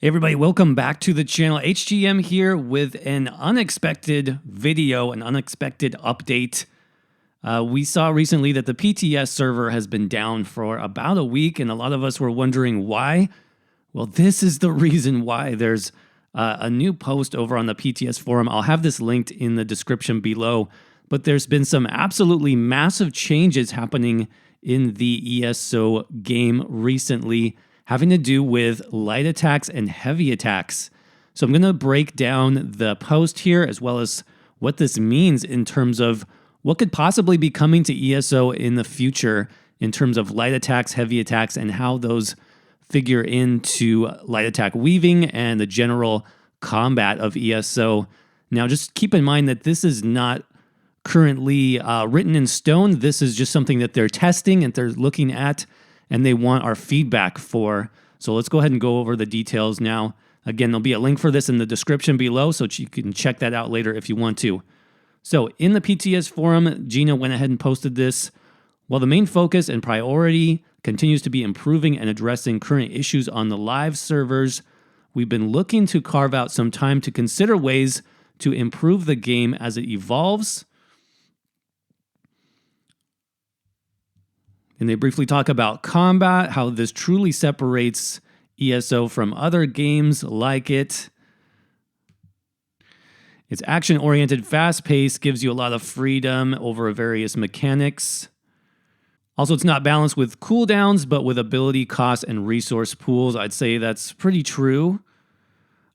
Hey everybody, welcome back to the channel. HGM here with an unexpected video, an unexpected update. We saw recently that the PTS server has been down for about a week, and a lot of us were wondering why. Well, this is the reason why. There's a new post over on the PTS forum. I'll have this linked in the description below, but there's been some absolutely massive changes happening in the ESO game recently, having to do with light attacks and heavy attacks. So I'm going to break down the post here as well as what this means in terms of what could possibly be coming to ESO in the future in terms of light attacks, heavy attacks, and how those figure into light attack weaving and the general combat of ESO. Now, just keep in mind that this is not currently written in stone. This is just something that they're testing and they're looking at, and they want our feedback for. So let's go ahead and go over the details now. Again, there'll be a link for this in the description below, so you can check that out later if you want to. So in the PTS forum, Gina went ahead and posted this. While the main focus and priority continues to be improving and addressing current issues on the live servers, we've been looking to carve out some time to consider ways to improve the game as it evolves. And they briefly talk about combat, how this truly separates ESO from other games like it. It's action-oriented, fast-paced, gives you a lot of freedom over various mechanics. Also, it's not balanced with cooldowns, but with ability, cost, and resource pools. I'd say that's pretty true.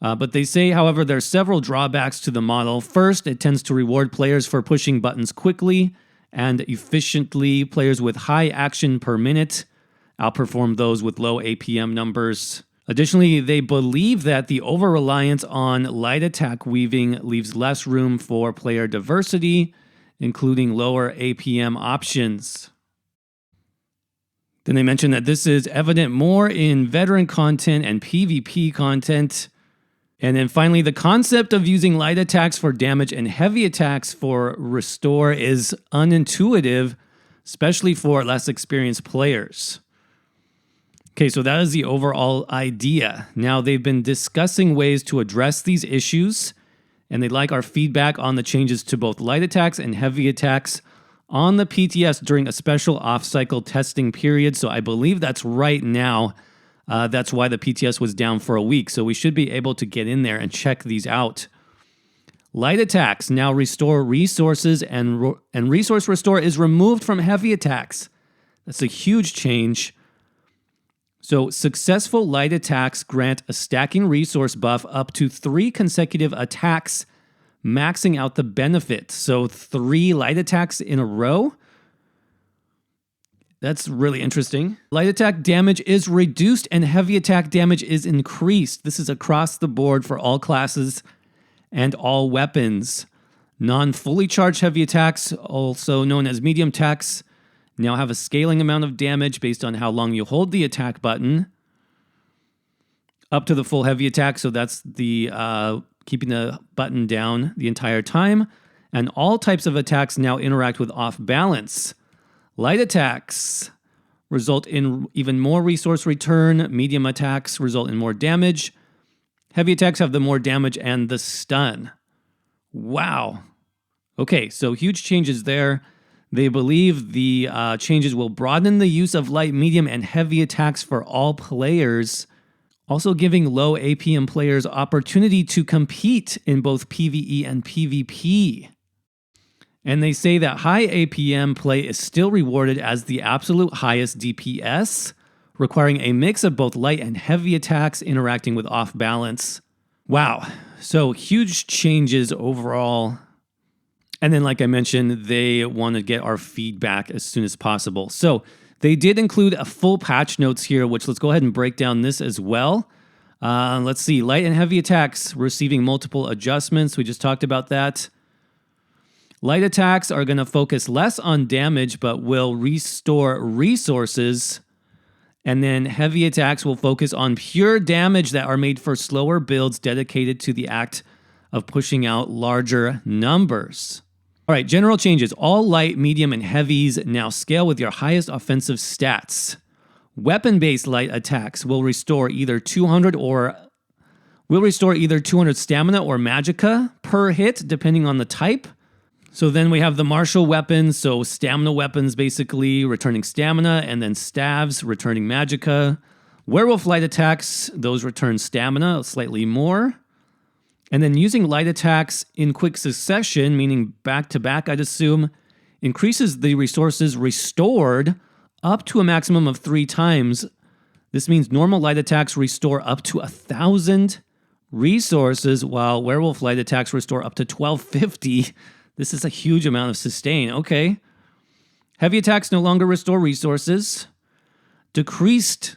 But they say, however, there are several drawbacks to the model. First, it tends to reward players for pushing buttons quickly and efficiently. Players with high action per minute outperform those with low APM numbers. Additionally, they believe that the over-reliance on light attack weaving leaves less room for player diversity, including lower APM options. Then they mention that this is evident more in veteran content and PvP content. And then finally, the concept of using light attacks for damage and heavy attacks for restore is unintuitive, especially for less experienced players. Okay, so that is the overall idea. Now, they've been discussing ways to address these issues, and they'd like our feedback on the changes to both light attacks and heavy attacks on the PTS during a special off-cycle testing period. So I believe that's right now. That's why the PTS was down for a week. So we should be able to get in there and check these out. Light attacks now restore resources, and resource restore is removed from heavy attacks. That's a huge change. So successful light attacks grant a stacking resource buff up to 3 consecutive attacks, maxing out the benefit. So 3 light attacks in a row. That's really interesting. Light attack damage is reduced and heavy attack damage is increased. This is across the board for all classes and all weapons. Non-fully charged heavy attacks, also known as medium attacks, now have a scaling amount of damage based on how long you hold the attack button, up to the full heavy attack. So that's the keeping the button down the entire time. And all types of attacks now interact with off balance. Light attacks result in even more resource return. Medium attacks result in more damage. Heavy attacks have the more damage and the stun. Wow. Okay, so huge changes there. They believe the changes will broaden the use of light, medium, and heavy attacks for all players, also giving low APM players opportunity to compete in both PvE and PvP. And they say that high APM play is still rewarded as the absolute highest DPS, requiring a mix of both light and heavy attacks interacting with off balance. Wow, so huge changes overall. And then, like I mentioned, they want to get our feedback as soon as possible. So they did include a full patch notes here, which let's go ahead and break down this as well. Let's see, light and heavy attacks receiving multiple adjustments. We just talked about that. Light attacks are going to focus less on damage, but will restore resources. And then heavy attacks will focus on pure damage that are made for slower builds dedicated to the act of pushing out larger numbers. All right, general changes. All light, medium, and heavies now scale with your highest offensive stats. Weapon-based light attacks will restore either 200 or Will restore either 200 stamina or magicka per hit, depending on the type. So then we have the martial weapons, so stamina weapons basically returning stamina, and then staves returning magicka. Werewolf light attacks, those return stamina slightly more. And then using light attacks in quick succession, meaning back to back, I'd assume, increases the resources restored up to a maximum of 3 times. This means normal light attacks restore up to 1,000 resources, while werewolf light attacks restore up to 1,250. This is a huge amount of sustain. Okay. Heavy attacks no longer restore resources. Decreased,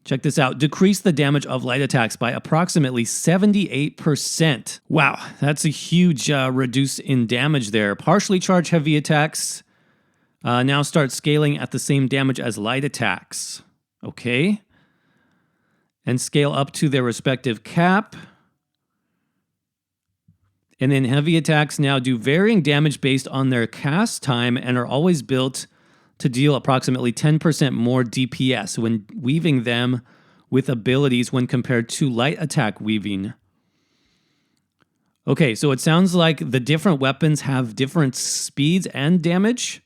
check this out, decrease the damage of light attacks by approximately 78%. Wow, that's a huge reduce in damage there. Partially charged heavy attacks now start scaling at the same damage as light attacks. Okay. And scale up to their respective cap. And then heavy attacks now do varying damage based on their cast time and are always built to deal approximately 10% more DPS when weaving them with abilities when compared to light attack weaving. Okay, so it sounds like the different weapons have different speeds and damage.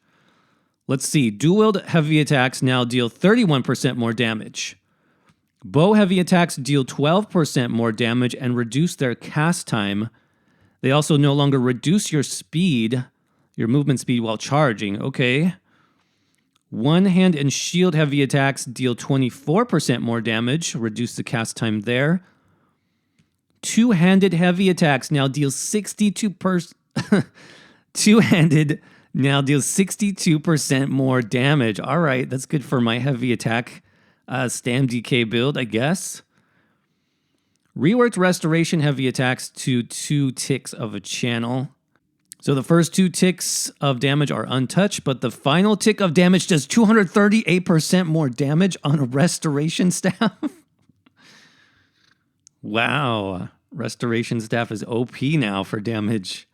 Let's see, dual-wield heavy attacks now deal 31% more damage. Bow heavy attacks deal 12% more damage and reduce their cast time. They also no longer reduce your speed, your movement speed while charging. Okay. One-hand and shield heavy attacks deal 24% more damage, reduce the cast time there. Two-handed heavy attacks now deal 62%. Two-handed now deals 62% more damage. All right, that's good for my heavy attack Stam DK build, I guess. Reworked restoration heavy attacks to 2 ticks of a channel. So the first 2 ticks of damage are untouched, but the final tick of damage does 238% more damage on a restoration staff. Wow. Restoration staff is OP now for damage.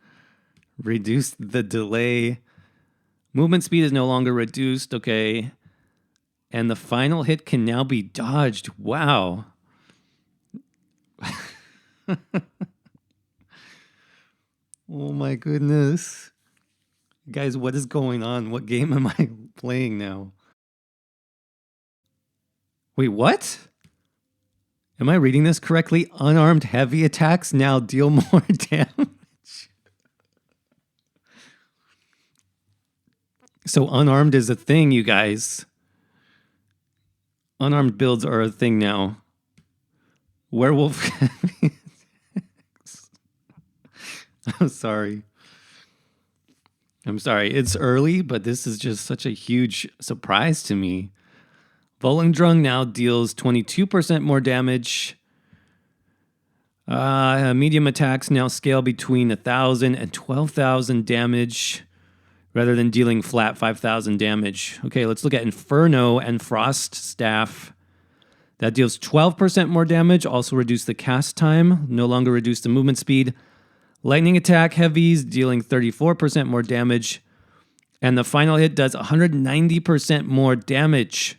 Reduce the delay. Movement speed is no longer reduced. Okay. And the final hit can now be dodged. Wow. Oh my goodness. Guys, what is going on? What game am I playing now? Wait, what? Am I reading this correctly? Unarmed heavy attacks now deal more damage. So unarmed is a thing, you guys. Unarmed builds are a thing now. Werewolf. I'm sorry. It's early, but this is just such a huge surprise to me. Volendrung now deals 22% more damage. Medium attacks now scale between 1,000 and 12,000 damage rather than dealing flat 5,000 damage. Okay, let's look at Inferno and Frost Staff. That deals 12% more damage, also reduce the cast time, no longer reduce the movement speed. Lightning attack heavies dealing 34% more damage. And the final hit does 190% more damage.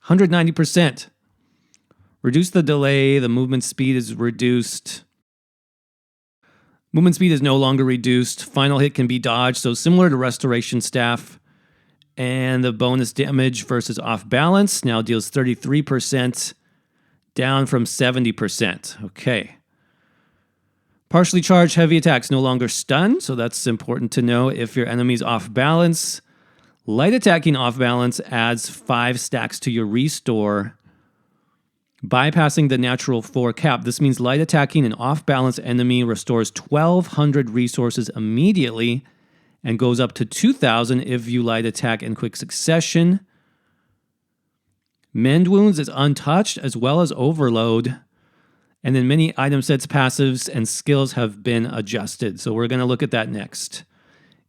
190%. Reduce the delay, the movement speed is reduced. Movement speed is no longer reduced. Final hit can be dodged, so similar to Restoration Staff. And the bonus damage versus off balance now deals 33%, down from 70%. Okay. Partially charged heavy attacks no longer stun, so that's important to know if your enemy's off balance. Light attacking off balance adds 5 stacks to your restore, bypassing the natural 4 cap. This means light attacking an off balance enemy restores 1,200 resources immediately and goes up to 2,000 if you light attack in quick succession. Mend Wounds is untouched as well as Overload. And then many item sets, passives, and skills have been adjusted. So we're going to look at that next.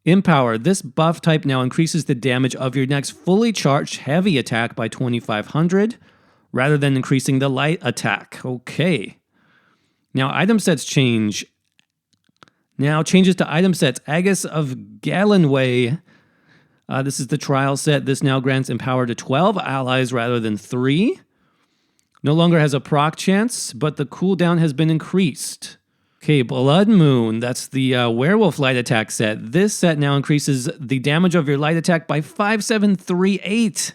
Empower. This buff type now increases the damage of your next fully charged heavy attack by 2,500 rather than increasing the light attack. Okay. Now item sets change. Now changes to item sets. Agus of Galenway. This is the trial set. This now grants Empower to 12 allies rather than 3. No longer has a proc chance, but the cooldown has been increased. Okay, Blood Moon. That's the Werewolf light attack set. This set now increases the damage of your light attack by 5738.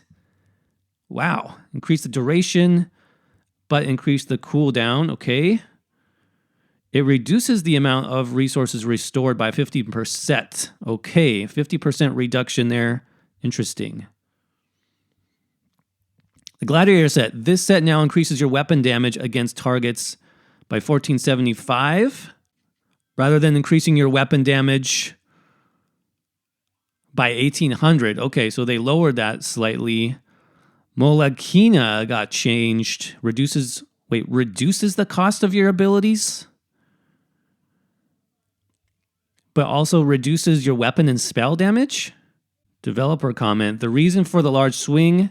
Wow. Increase the duration, but increase the cooldown. Okay. It reduces the amount of resources restored by 50%. Okay, 50% reduction there. Interesting. The Gladiator set. This set now increases your weapon damage against targets by 1475, rather than increasing your weapon damage by 1800. Okay, so they lowered that slightly. Molekina got changed. Reduces the cost of your abilities, but also reduces your weapon and spell damage? Developer comment. The reason for the large swing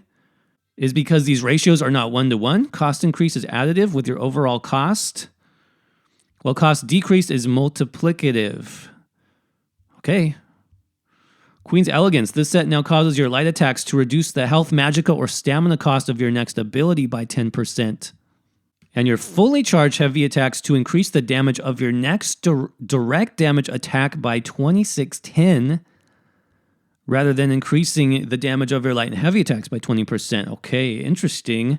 is because these ratios are not 1-to-1. Cost increase is additive with your overall cost, while cost decrease is multiplicative. Okay. Queen's Elegance. This set now causes your light attacks to reduce the health, magicka, or stamina cost of your next ability by 10%. And your fully charged heavy attacks to increase the damage of your next direct damage attack by 2610, rather than increasing the damage of your light and heavy attacks by 20%. Okay, interesting.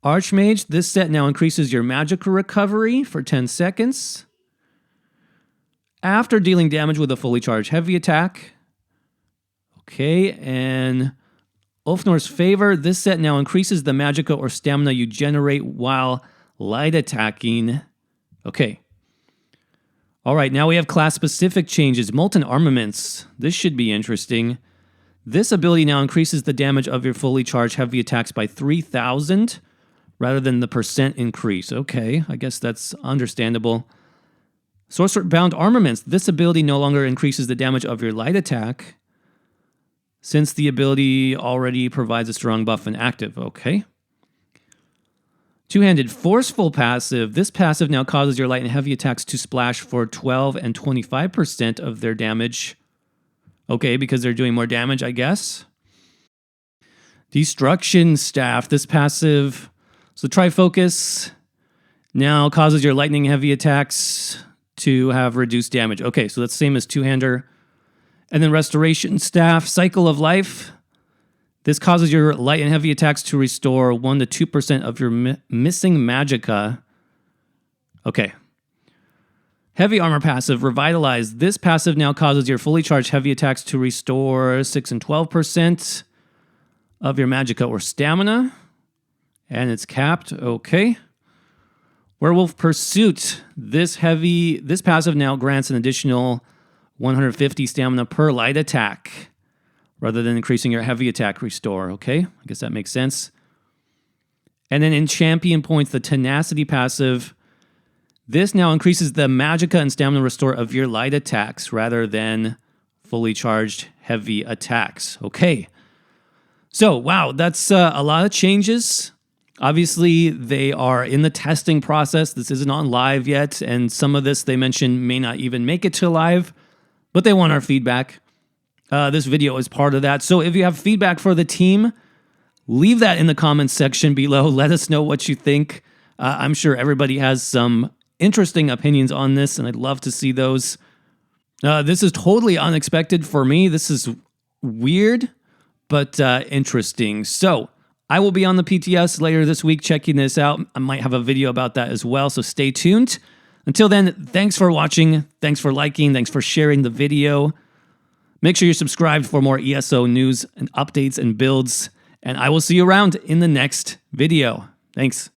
Archmage, this set now increases your magicka recovery for 10 seconds after dealing damage with a fully charged heavy attack. Okay, and Ulfnor's Favor, this set now increases the magicka or stamina you generate while light attacking. Okay. All right, now we have class-specific changes. Molten Armaments. This should be interesting. This ability now increases the damage of your fully charged heavy attacks by 3,000 rather than the percent increase. Okay, I guess that's understandable. Sorcerer Bound Armaments. This ability no longer increases the damage of your light attack, since the ability already provides a strong buff when active. Okay. Two-handed Forceful passive. This passive now causes your light and heavy attacks to splash for 12 and 25% of their damage. Okay, because they're doing more damage, I guess. Destruction Staff. This passive, so Trifocus, now causes your lightning heavy attacks to have reduced damage. Okay, so that's the same as two-hander. And then Restoration Staff, Cycle of Life. This causes your light and heavy attacks to restore 1 to 2% of your missing magicka. Okay. Heavy Armor passive, Revitalize. This passive now causes your fully charged heavy attacks to restore 6 and 12% of your magicka or stamina. And it's capped. Okay. Werewolf Pursuit. This passive now grants an additional 150 stamina per light attack, rather than increasing your heavy attack restore. Okay, I guess that makes sense. And then in Champion Points, the Tenacity passive, this now increases the magicka and stamina restore of your light attacks, rather than fully charged heavy attacks. Okay, so wow, that's a lot of changes. Obviously, they are in the testing process. This isn't on live yet, and some of this they mentioned may not even make it to live, but they want our feedback. This video is part of that. So if you have feedback for the team, leave that in the comments section below. Let us know what you think. I'm sure everybody has some interesting opinions on this, and I'd love to see those. This is totally unexpected for me. This is weird, but interesting. So I will be on the PTS later this week checking this out. I might have a video about that as well, so stay tuned. Until then, thanks for watching, thanks for liking, thanks for sharing the video. Make sure you're subscribed for more ESO news and updates and builds, and I will see you around in the next video. Thanks.